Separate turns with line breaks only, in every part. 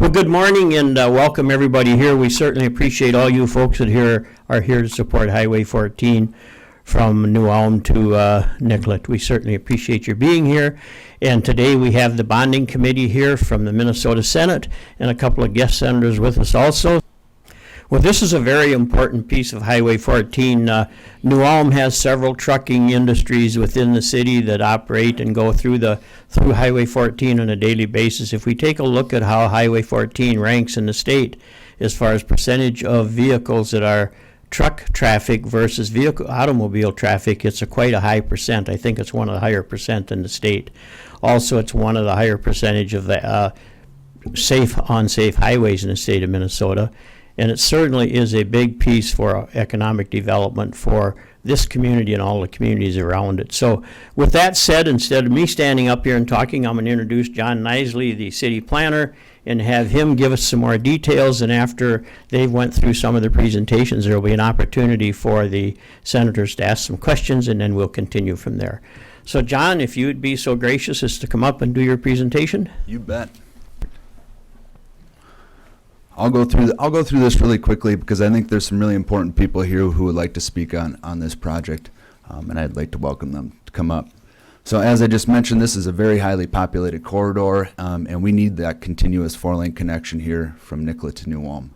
Well, good morning and welcome everybody here. We certainly appreciate all you folks that are here to support Highway 14 from New Ulm to Nicollet. We certainly appreciate your being here. And today we have the bonding committee here from the Minnesota Senate and a couple of guest senators with us also. Well, this is a very important piece of Highway 14. New Ulm has several trucking industries within the city that operate and go through Highway 14 on a daily basis. If we take a look at how Highway 14 ranks in the state as far as percentage of vehicles that are truck traffic versus automobile traffic, it's quite a high percent. I think it's one of the higher percent in the state. Also, it's one of the higher percentage of the unsafe highways in the state of Minnesota. And it certainly is a big piece for economic development for this community and all the communities around it. So with that said, instead of me standing up here and talking, I'm going to introduce John Nisley, the city planner, and have him give us some more details. And after they went through some of the presentations, there will be an opportunity for the senators to ask some questions, and then we'll continue from there. So John, if you would be so gracious as to come up and do your presentation.
You bet. I'll go through this really quickly because I think there's some really important people here who would like to speak on this project, and I'd like to welcome them to come up. So as I just mentioned, this is a very highly populated corridor, and we need that continuous four-lane connection here from Nicollet to New Ulm.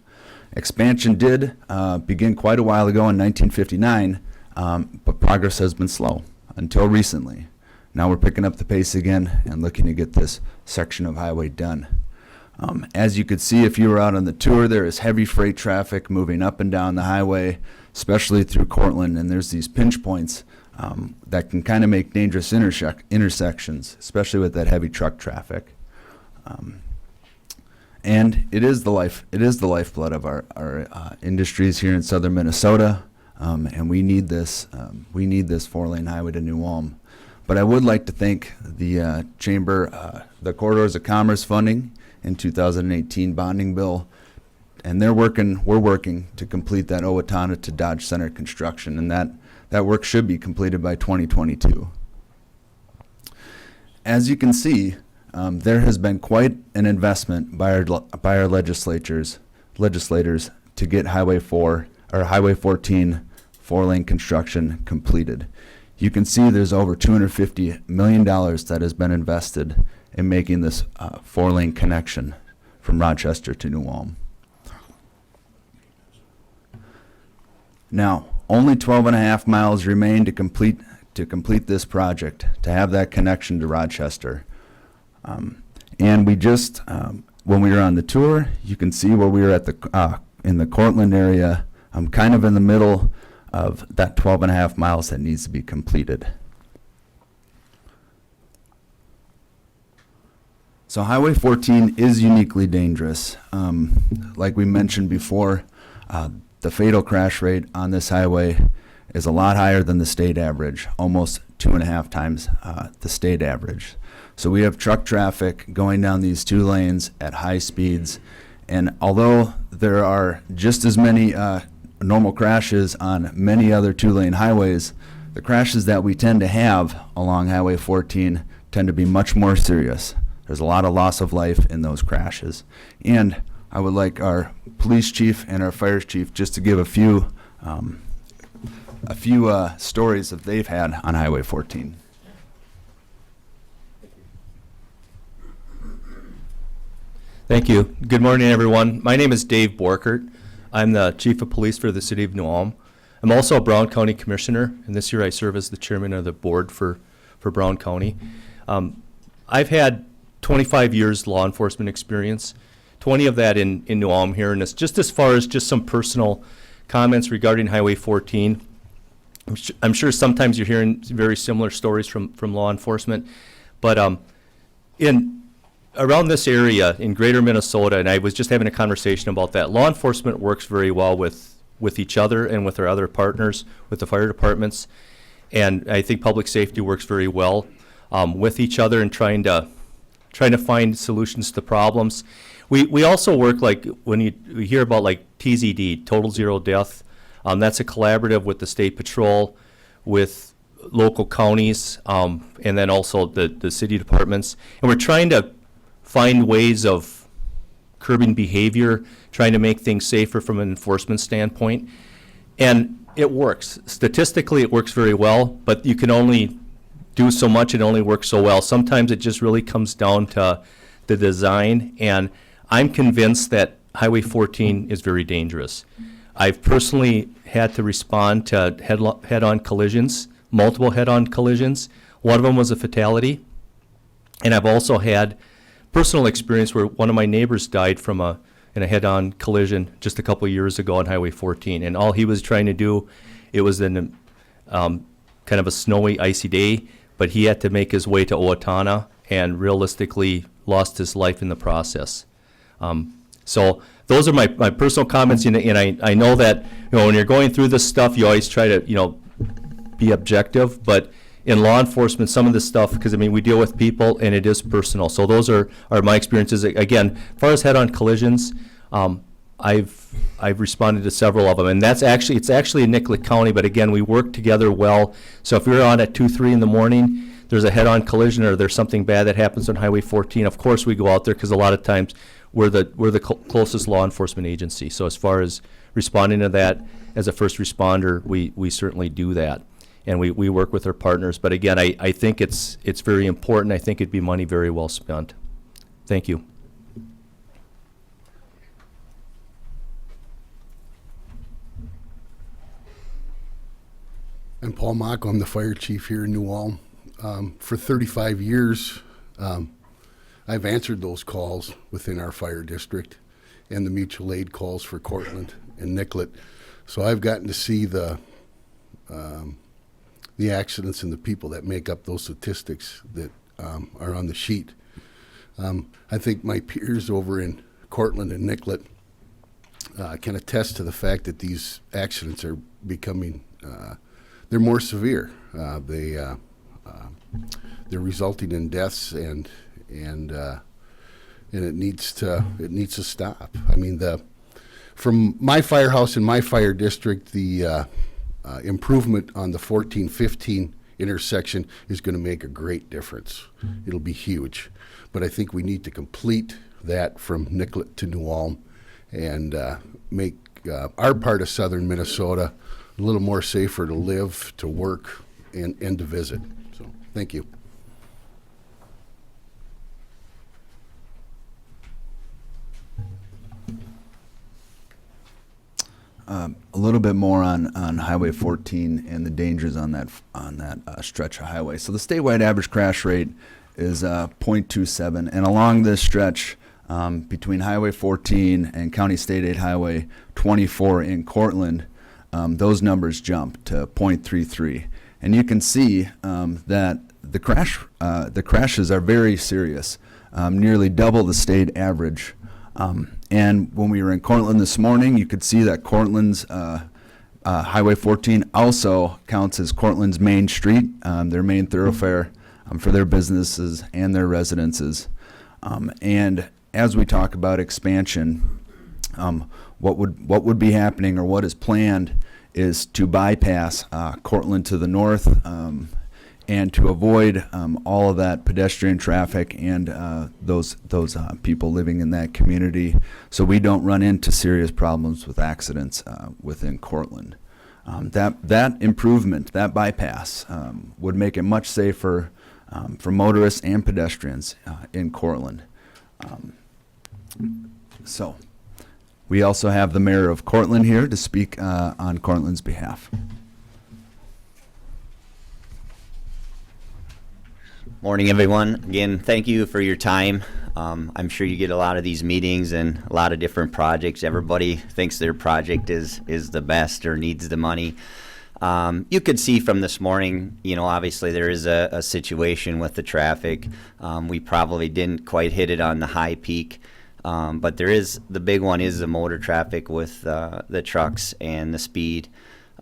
Expansion did begin quite a while ago in 1959, but progress has been slow until recently. Now we're picking up the pace again and looking to get this section of highway done. As you could see, if you were out on the tour, there is heavy freight traffic moving up and down the highway, especially through Cortland, and there's these pinch points that can kind of make dangerous intersections, especially with that heavy truck traffic. And it is the lifeblood of our industries here in southern Minnesota, and we need this four-lane highway to New Ulm. But I would like to thank the Chamber, the Corridors of Commerce funding in 2018 bonding bill, and we're working to complete that Owatonna to Dodge Center construction, and that work should be completed by 2022. As you can see, there has been quite an investment by our legislators to get Highway 14 four-lane construction completed. You can see there's over $250 million that has been invested in making this four-lane connection from Rochester to New Ulm. Now, only 12.5 miles remain to complete this project, to have that connection to Rochester. And we just, when we were on the tour, you can see where we were at in the Cortland area, kind of in the middle of that 12.5 miles that needs to be completed. So Highway 14 is uniquely dangerous. Like we mentioned before, the fatal crash rate on this highway is a lot higher than the state average, almost 2.5 times the state average. So we have truck traffic going down these two lanes at high speeds, and although there are just as many normal crashes on many other two-lane highways, the crashes that we tend to have along Highway 14 tend to be much more serious. There's a lot of loss of life in those crashes. And I would like our police chief and our fire chief just to give a few stories that they've had on Highway 14.
Thank you. Good morning, everyone. My name is Dave Borkert. I'm the chief of police for the city of New Ulm. I'm also a Brown County commissioner, and this year I serve as the chairman of the board for Brown County. I've had 25 years law enforcement experience, 20 of that in New Ulm here, and it's just as far as just some personal comments regarding Highway 14. I'm sure sometimes you're hearing very similar stories from law enforcement, but around this area in greater Minnesota, and I was just having a conversation about that, law enforcement works very well with each other and with our other partners, with the fire departments, and I think public safety works very well with each other and trying to find solutions to problems. We also work, like when you hear about like TZD, Total Zero Death, that's a collaborative with the State Patrol, with local counties, and then also the city departments. And we're trying to find ways of curbing behavior, trying to make things safer from an enforcement standpoint. And it works. Statistically, it works very well, but you can only do so much, it only works so well. Sometimes it just really comes down to the design, and I'm convinced that Highway 14 is very dangerous. I've personally had to respond to head-on collisions, multiple head-on collisions. One of them was a fatality. And I've also had personal experience where one of my neighbors died in a head-on collision just a couple of years ago on Highway 14. And all he was trying to do, it was in kind of a snowy, icy day, but he had to make his way to Owatonna and realistically lost his life in the process. So those are my personal comments, and I know that, when you're going through this stuff, you always try to, be objective, but in law enforcement, some of this stuff, because we deal with people and it is personal. So those are my experiences. Again, as far as head-on collisions, I've responded to several of them, and it's actually in Nicollet County, but again, we work together well. So if you're on at 2, 3 in the morning, there's a head-on collision or there's something bad that happens on Highway 14, of course we go out there, because a lot of times we're the closest law enforcement agency. So as far as responding to that as a first responder, we certainly do that. And we work with our partners. But again, I think it's very important. I think it'd be money very well spent. Thank you.
I'm Paul Mocko. I'm the fire chief here in New Ulm. For 35 years, I've answered those calls within our fire district and the mutual aid calls for Cortland and Nicollet. So I've gotten to see the accidents and the people that make up those statistics that are on the sheet. I think my peers over in Cortland and Nicollet can attest to the fact that these accidents are becoming, they're more severe. They're resulting in deaths, and it needs to stop. From my firehouse in my fire district, the improvement on the 14-15 intersection is going to make a great difference. It'll be huge. But I think we need to complete that from Nicollet to New Ulm and make our part of southern Minnesota a little more safer to live, to work, and to visit. So, thank you.
A little bit more on Highway 14 and the dangers on that stretch of highway. So the statewide average crash rate is 0.27, and along this stretch between Highway 14 and County State Aid Highway 24 in Cortland, those numbers jump to 0.33, and you can see that the crashes are very serious, nearly double the state average. And when we were in Cortland this morning, you could see that Cortland's Highway 14 also counts as Cortland's main street, their main thoroughfare for their businesses and their residences. And as we talk about expansion, what would be happening, or what is planned, is to bypass Cortland to the north, and to avoid all of that pedestrian traffic and those people living in that community, so we don't run into serious problems with accidents within Cortland. That improvement, that bypass, would make it much safer for motorists and pedestrians in Cortland. So we also have the mayor of Cortland here to speak on Cortland's behalf.
Morning, everyone. Again, thank you for your time. I'm sure you get a lot of these meetings and a lot of different projects. Everybody thinks their project is the best or needs the money. You could see from this morning, obviously there is a situation with the traffic. We probably didn't quite hit it on the high peak, but the big one is the motor traffic with the trucks and the speed.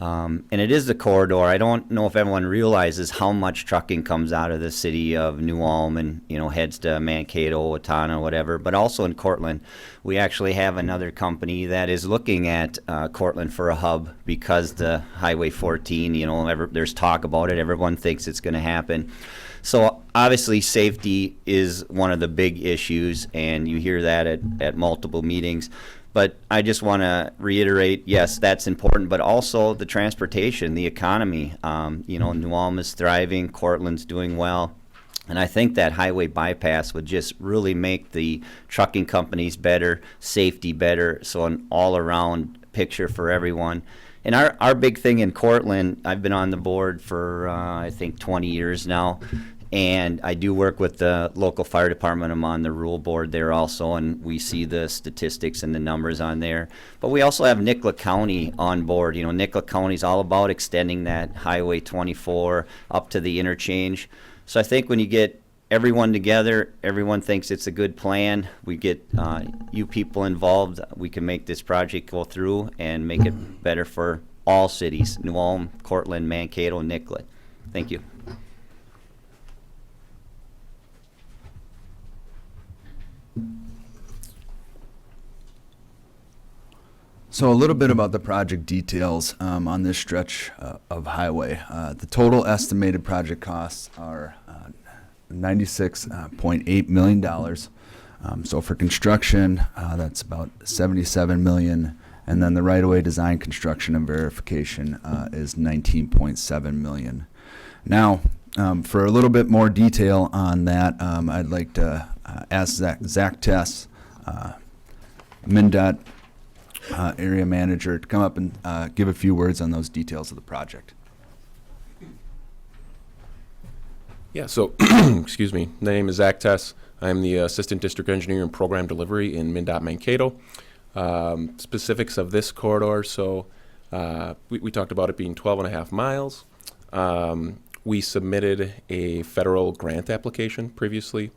And it is the corridor. I don't know if everyone realizes how much trucking comes out of the city of New Ulm and, heads to Mankato, Owatonna, whatever. But also in Cortland, we actually have another company that is looking at Cortland for a hub, because the Highway 14, there's talk about it. Everyone thinks it's going to happen. So obviously safety is one of the big issues, and you hear that at multiple meetings. But I just want to reiterate, yes, that's important, but also the transportation, the economy. New Ulm is thriving, Cortland's doing well. And I think that highway bypass would just really make the trucking companies better, safety better, so an all-around picture for everyone. And our big thing in Cortland, I've been on the board for, I think, 20 years now. And I do work with the local fire department. I'm on the rule board there also, and we see the statistics and the numbers on there. But we also have Nicollet County on board. Nicollet County is all about extending that Highway 24 up to the interchange. So I think when you get everyone together, everyone thinks it's a good plan. We get you people involved, we can make this project go through and make it better for all cities, New Ulm, Cortland, Mankato, Nicollet. Thank you.
So a little bit about the project details on this stretch of highway. The total estimated project costs are $96.8 million. So for construction, that's about $77 million. And then the right-of-way design, construction, and verification is $19.7 million. Now, for a little bit more detail on that, I'd like to ask Zach Tess, MnDOT area manager, to come up and give a few words on those details of the project.
Yeah, so, excuse me, my name is Zach Tess. I'm the Assistant District Engineer and Program Delivery in MnDOT Mankato. Specifics of this corridor, so we talked about it being 12 and a half miles. We submitted a federal grant application previously,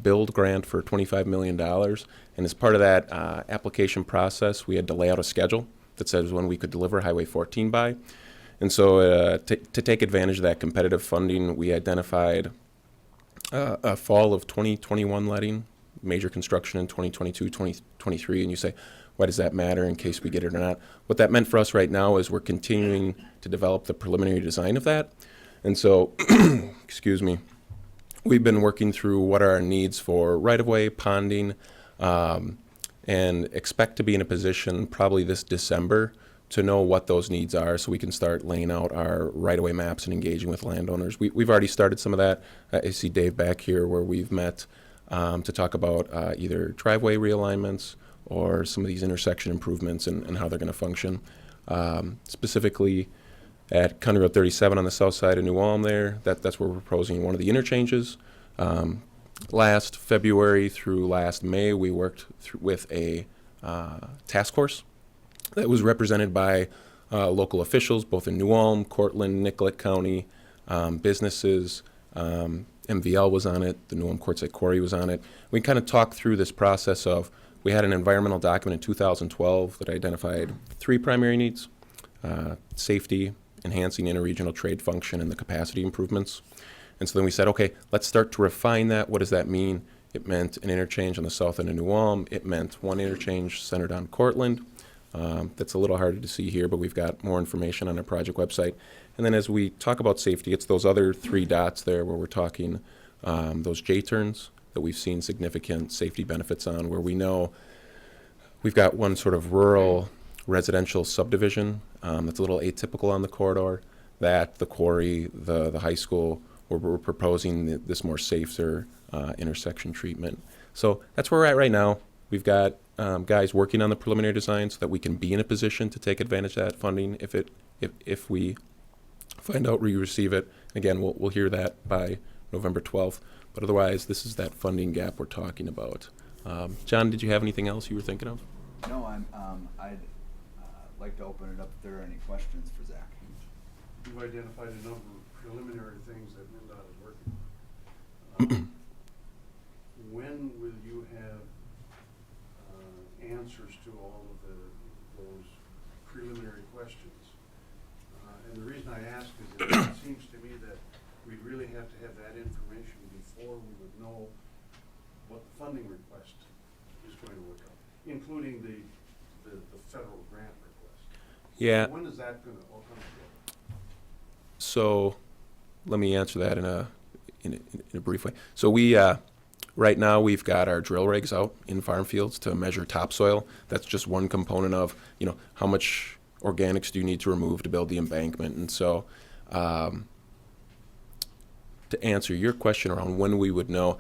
build grant for $25 million. And as part of that application process, we had to lay out a schedule that says when we could deliver Highway 14 by. And so to take advantage of that competitive funding, we identified a fall of 2021 letting, major construction in 2022, 2023. And you say, why does that matter in case we get it or not? What that meant for us right now is we're continuing to develop the preliminary design of that. And so, excuse me, we've been working through what are our needs for right-of-way, ponding, and expect to be in a position probably this December to know what those needs are so we can start laying out our right-of-way maps and engaging with landowners. We've already started some of that. I see Dave back here where we've met to talk about either driveway realignments or some of these intersection improvements and how they're going to function. Specifically at County Road 37 on the south side of New Ulm there, that's where we're proposing one of the interchanges. Last February through last May, we worked with a task force that was represented by local officials, both in New Ulm, Cortland, Nicollet County, businesses. MVL was on it. The New Ulm Quartzsite Quarry was on it. We kind of talked through this process of, we had an environmental document in 2012 that identified 3 primary needs: safety, enhancing interregional trade function, and the capacity improvements. And so then we said, okay, let's start to refine that. What does that mean? It meant an interchange on the south end of New Ulm. It meant one interchange centered on Cortland. That's a little harder to see here, but we've got more information on our project website. And then as we talk about safety, it's those other 3 dots there where we're talking those J-turns that we've seen significant safety benefits on, where we know we've got one sort of rural residential subdivision that's a little atypical on the corridor, that the quarry, the high school, where we're proposing this more safer intersection treatment. So that's where we're at right now. We've got guys working on the preliminary design so that we can be in a position to take advantage of that funding if we find out we receive it. Again, we'll hear that by November 12th. But otherwise, this is that funding gap we're talking about. John, did you have anything else you were thinking of?
No, I'd like to open it up if there are any questions for Zach.
You've identified a number of preliminary things that MnDOT is working on. When will you have answers to all of those preliminary questions? And the reason I ask is that it seems to me that we'd really have to have that information before we would know what the funding request is going to look like, including the federal grant request.
Yeah.
When is that going to all come together?
So let me answer that in a brief way. So we, right now, we've got our drill rigs out in farm fields to measure topsoil. That's just one component of, how much organics do you need to remove to build the embankment. And so, to answer your question around when we would know,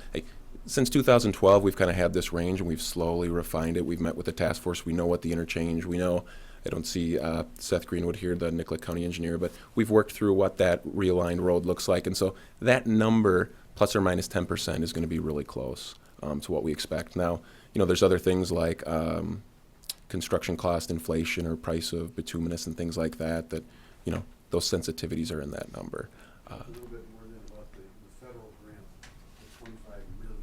since 2012, we've kind of had this range, and we've slowly refined it. We've met with the task force. We know what the interchange. We know. I don't see Seth Greenwood here, the Nicollet County engineer, but we've worked through what that realigned road looks like, and so that number, plus or minus 10%, is going to be really close to what we expect. Now, there's other things like construction cost inflation or price of bituminous and things like that. Those sensitivities are in that number.
A little bit more than about the federal grant, the 25 million.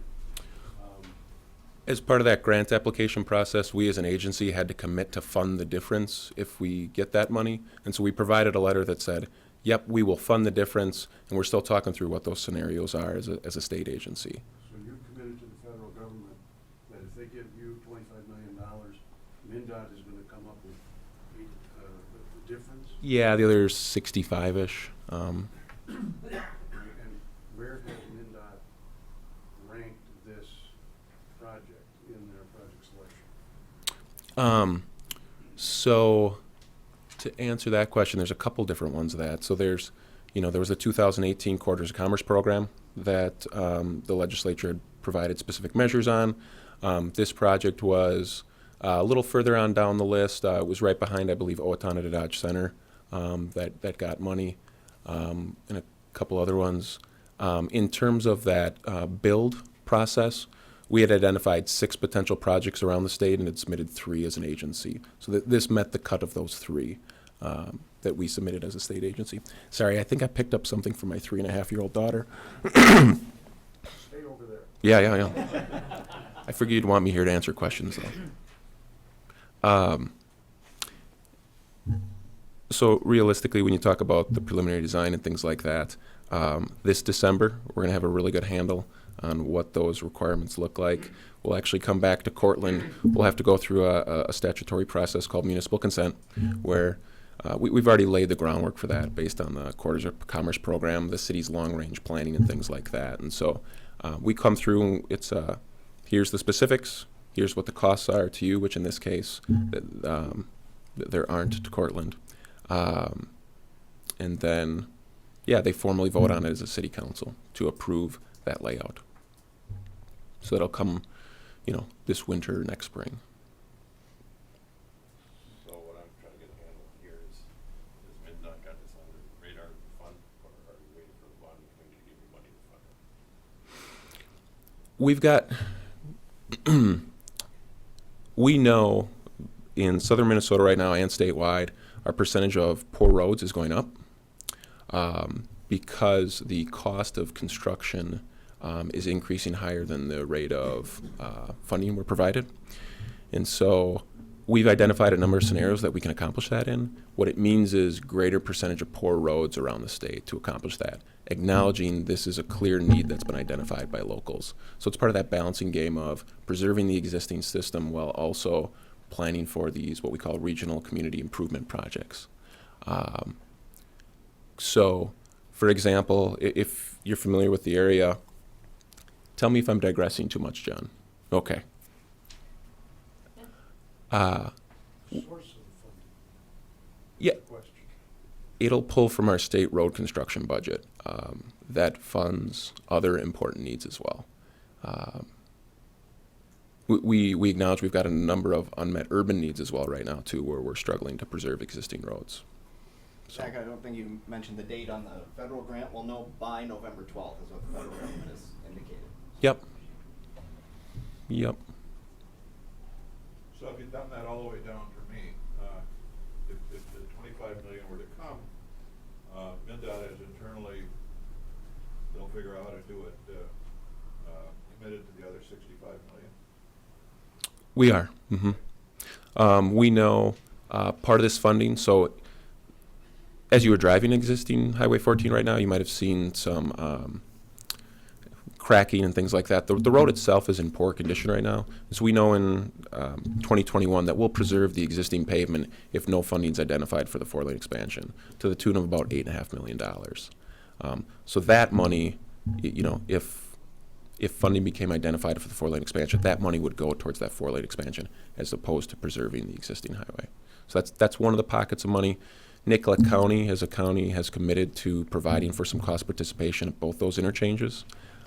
As part of that grant application process, we as an agency had to commit to fund the difference if we get that money. And so we provided a letter that said, yep, we will fund the difference, and we're still talking through what those scenarios are as a state agency.
So you've committed to the federal government that if they give you $25 million, MnDOT is going to come up with the difference?
Yeah, the other 65-ish.
And where has MnDOT ranked this project in their project selection?
So to answer that question, there's a couple different ones of that. So there's, there was a 2018 Corridors of Commerce program that the legislature had provided specific measures on. This project was a little further on down the list. It was right behind, I believe, Owatonna to Dodge Center that got money, and a couple other ones. In terms of that build process, we had identified 6 potential projects around the state and had submitted 3 as an agency. So this met the cut of those 3 that we submitted as a state agency. Sorry, I think I picked up something from my 3.5-year-old daughter.
Stay over there.
Yeah. I figured you'd want me here to answer questions, though. So realistically, when you talk about the preliminary design and things like that, this December, we're going to have a really good handle on what those requirements look like. We'll actually come back to Cortland. We'll have to go through a statutory process called municipal consent, where we've already laid the groundwork for that based on the Corridors of Commerce program, the city's long-range planning and things like that. And so we come through, it's here's the specifics, here's what the costs are to you, which in this case, there aren't to Cortland. And then, they formally vote on it as a city council to approve that layout. So that'll come, this winter, next spring.
So what I'm trying to get a handle on here is MnDOT got this on the radar fund, or are we waiting for the bonding committee to give you money to fund it?
We've got, we know in southern Minnesota right now and statewide, our percentage of poor roads is going up because the cost of construction is increasing higher than the rate of funding we're provided. And so we've identified a number of scenarios that we can accomplish that in. What it means is greater percentage of poor roads around the state to accomplish that, acknowledging this is a clear need that's been identified by locals. So it's part of that balancing game of preserving the existing system while also planning for these, what we call regional community improvement projects. So, for example, if you're familiar with the area, tell me if I'm digressing too much, John. Okay.
Source of the funding.
Yeah,
Question.
it'll pull from our state road construction budget that funds other important needs as well. We acknowledge we've got a number of unmet urban needs as well right now too, where we're struggling to preserve existing roads. So,
Zach, I don't think you mentioned the date on the federal grant. We'll know by November 12th is what the federal government has indicated.
Yep.
So if you dumb that all the way down for me, if the 25 million were to come, MnDOT has internally, they'll figure out how to do it, committed to the other 65 million.
We are. We know part of this funding, so as you were driving existing Highway 14 right now, you might have seen some cracking and things like that. The road itself is in poor condition right now. So we know in 2021 that we'll preserve the existing pavement if no funding is identified for the 4-lane expansion to the tune of about $8.5 million. So that money if funding became identified for the 4-lane expansion, that money would go towards that 4-lane expansion as opposed to preserving the existing highway. So that's one of the pockets of money. Nicollet County, as a county, has committed to providing for some cost participation at both those interchanges,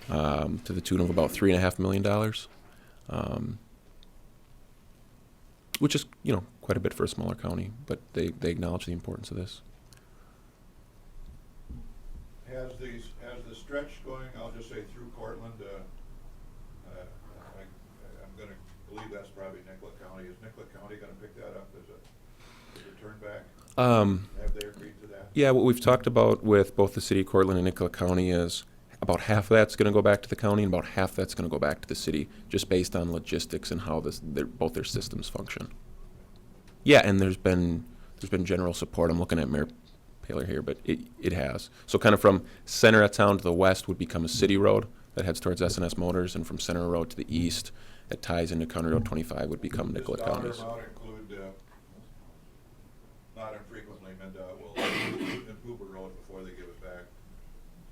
to the tune of about $3.5 million, which is, quite a bit for a smaller county, but they acknowledge the importance of this.
Has the stretch going, I'll just say through Cortland, I'm gonna believe that's probably Nicollet County. Is Nicollet County gonna pick that up as a turn back? Have they agreed to that?
Yeah, what we've talked about with both the city of Cortland and Nicollet County is about half of that's going to go back to the county and about half that's going to go back to the city, just based on logistics and how both their systems function. Yeah, and there's been general support. I'm looking at Mayor Paler here, but it has. So kind of from center of town to the west would become a city road that heads towards S&S Motors, and from Center Road to the east that ties into County Road 25 would become Nicollet County's.
Does the dollar amount include, not infrequently, MnDOT will improve a road before they give it back?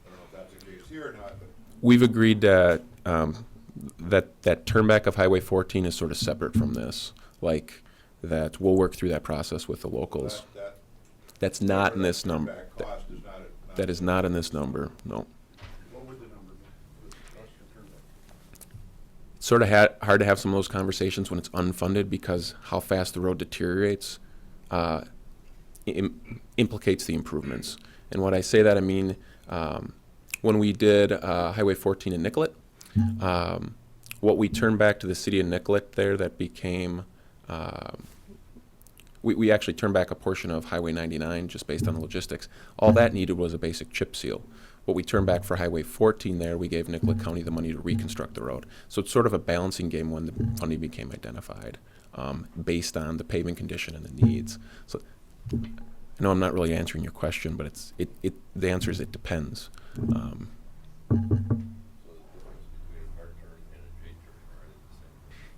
I don't know if that's the case here or not, but
We've agreed that that turnback of Highway 14 is sort of separate from this. Like that, we'll work through that process with the locals. That's not in this number.
turnback cost is not
That is not in this number. No.
What would the number be? The cost of turnback?
It's sort of hard to have some of those conversations when it's unfunded, because how fast the road deteriorates implicates the improvements. And when I say that, I mean when we did Highway 14 in Nicollet, what we turned back to the city of Nicollet there, that became we actually turned back a portion of Highway 99 just based on the logistics. All that needed was a basic chip seal. What we turned back for Highway 14 there, we gave Nicollet County the money to reconstruct the road. So it's sort of a balancing game when the funding became identified based on the pavement condition and the needs. So I know I'm not really answering your question, but the answer is it depends.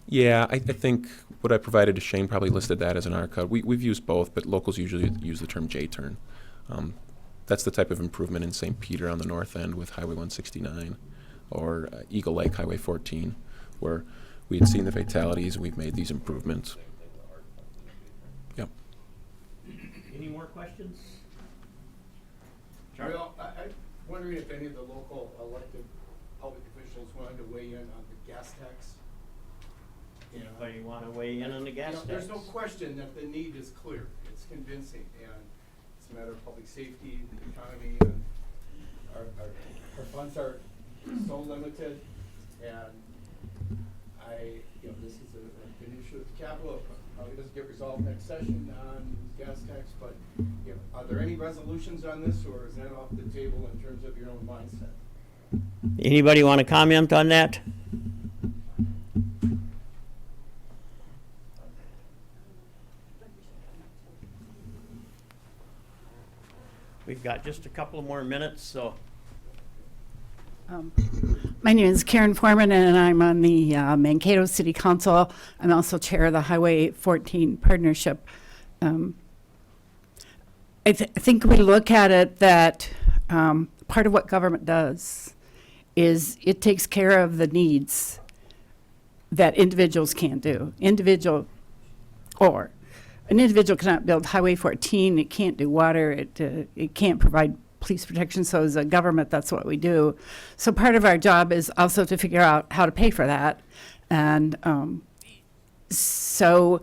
Yeah, I think what I provided to Shane probably listed that as an R-cut. We've used both, but locals usually use the term J-turn. That's the type of improvement in St. Peter on the north end with Highway 169 or Eagle Lake Highway 14, where we had seen the fatalities and we've made these improvements. Yep.
Any more questions?
Well, I'm wondering if any of the local elected public officials wanted to weigh in on the gas tax.
Anybody want to weigh in on the gas tax?
There's no question that the need is clear. It's convincing, and it's a matter of public safety, the economy, and our funds are so limited, and this is an issue at the Capitol. It probably doesn't get resolved next session on gas tax, but are there any resolutions on this, or is that off the table in terms of your own mindset?
Anybody want to comment on that? We've got just a couple of more minutes, so.
My name is Karen Foreman, and I'm on the Mankato City Council. I'm also chair of the Highway 14 Partnership. I think we look at it that part of what government does is it takes care of the needs that individuals can't do. An individual cannot build Highway 14, it can't do water, it can't provide police protection, so as a government, that's what we do. So part of our job is also to figure out how to pay for that. And so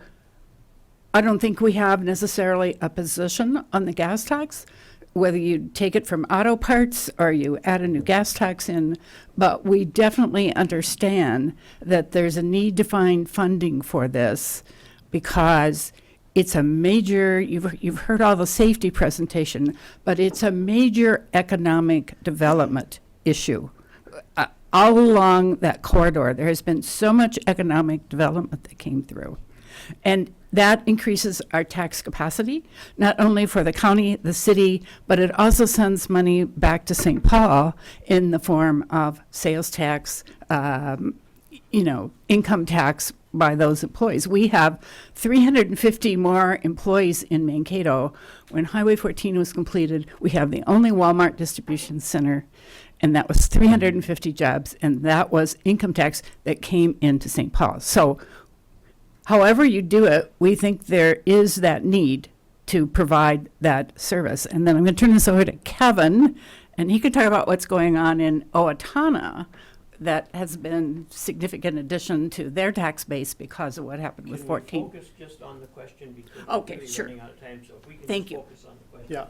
I don't think we have necessarily a position on the gas tax, whether you take it from auto parts or you add a new gas tax in, but we definitely understand that there's a need to find funding for this, because it's a major, you've heard all the safety presentation, but it's a major economic development issue. All along that corridor, there has been so much economic development that came through. And that increases our tax capacity, not only for the county, the city, but it also sends money back to St. Paul in the form of sales tax, income tax by those employees. We have 350 more employees in Mankato. When Highway 14 was completed, we have the only Walmart distribution center, and that was 350 jobs, and that was income tax that came into St. Paul. So however you do it, we think there is that need to provide that service. And then I'm going to turn this over to Kevin, and he could talk about what's going on in Owatonna that has been significant addition to their tax base because of what happened with 14.
Focus just on the question because
Okay,
we're really
sure.
running out of time, so if we can
Thank
just
you.
focus on the question.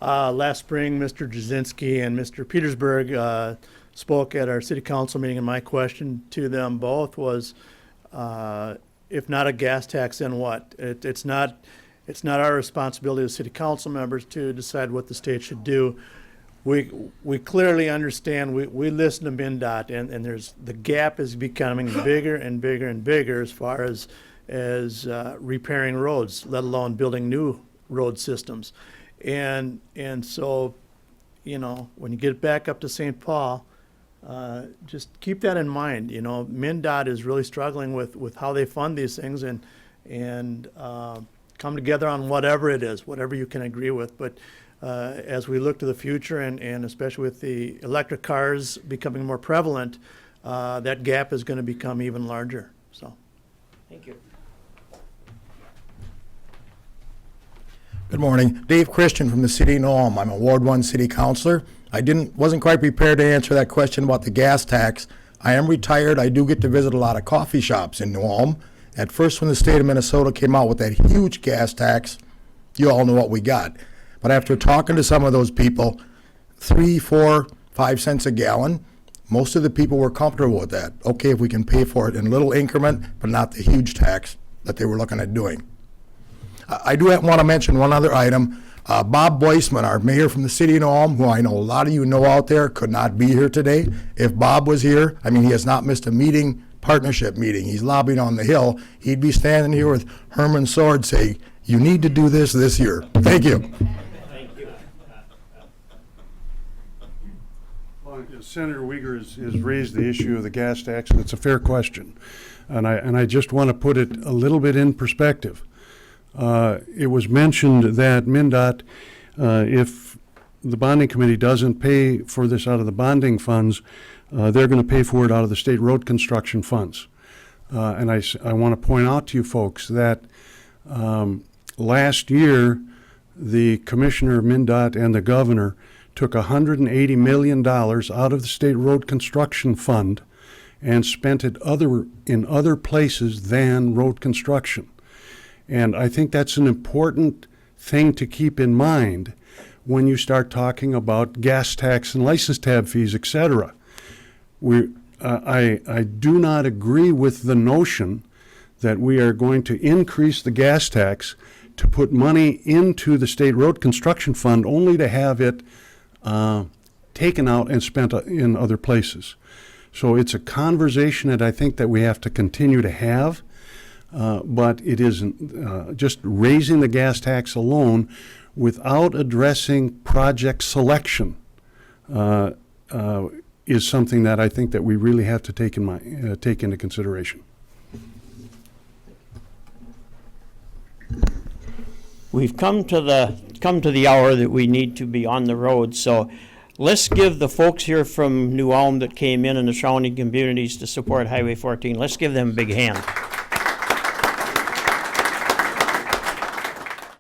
Yeah. Last spring, Mr. Jasinski and Mr. Petersburg spoke at our city council meeting, and my question to them both was, if not a gas tax, then what? It's not our responsibility as city council members to decide what the state should do. We clearly understand, we listen to MnDOT, and the gap is becoming bigger and bigger and bigger as far as repairing roads, let alone building new road systems. And so, when you get back up to St. Paul, just keep that in mind. MnDOT is really struggling with how they fund these things, and come together on whatever it is, whatever you can agree with. But as we look to the future, and especially with the electric cars becoming more prevalent, that gap is going to become even larger. So,
Thank you.
Good morning. Dave Christian from the city of New Ulm. I'm a Ward 1 city councilor. I wasn't quite prepared to answer that question about the gas tax. I am retired. I do get to visit a lot of coffee shops in New Ulm. At first, when the state of Minnesota came out with that huge gas tax, you all know what we got. But after talking to some of those people, 3, 4, 5 cents a gallon, most of the people were comfortable with that. Okay, if we can pay for it in a little increment, but not the huge tax that they were looking at doing. I do want to mention one other item. Bob Boisman, our mayor from the city of New Ulm, who I know a lot of you know out there, could not be here today. If Bob was here, he has not missed a partnership meeting. He's lobbying on the Hill. He'd be standing here with Herman Sword saying, you need to do this year. Thank you.
Thank you.
Well, Senator Uyghur has raised the issue of the gas tax, and it's a fair question. And I just want to put it a little bit in perspective. It was mentioned that MnDOT, if the bonding committee doesn't pay for this out of the bonding funds, they're going to pay for it out of the state road construction funds. And I want to point out to you folks that last year, the commissioner of MnDOT and the governor took $180 million out of the state road construction fund and spent it in other places than road construction. And I think that's an important thing to keep in mind when you start talking about gas tax and license tab fees, et cetera. I do not agree with the notion that we are going to increase the gas tax to put money into the state road construction fund only to have it taken out and spent in other places. So it's a conversation that I think that we have to continue to have. But it isn't just raising the gas tax alone without addressing project selection is something that I think that we really have to take into consideration.
We've come to the hour that we need to be on the road, so let's give the folks here from New Ulm that came in and the surrounding communities to support Highway 14, let's give them a big hand.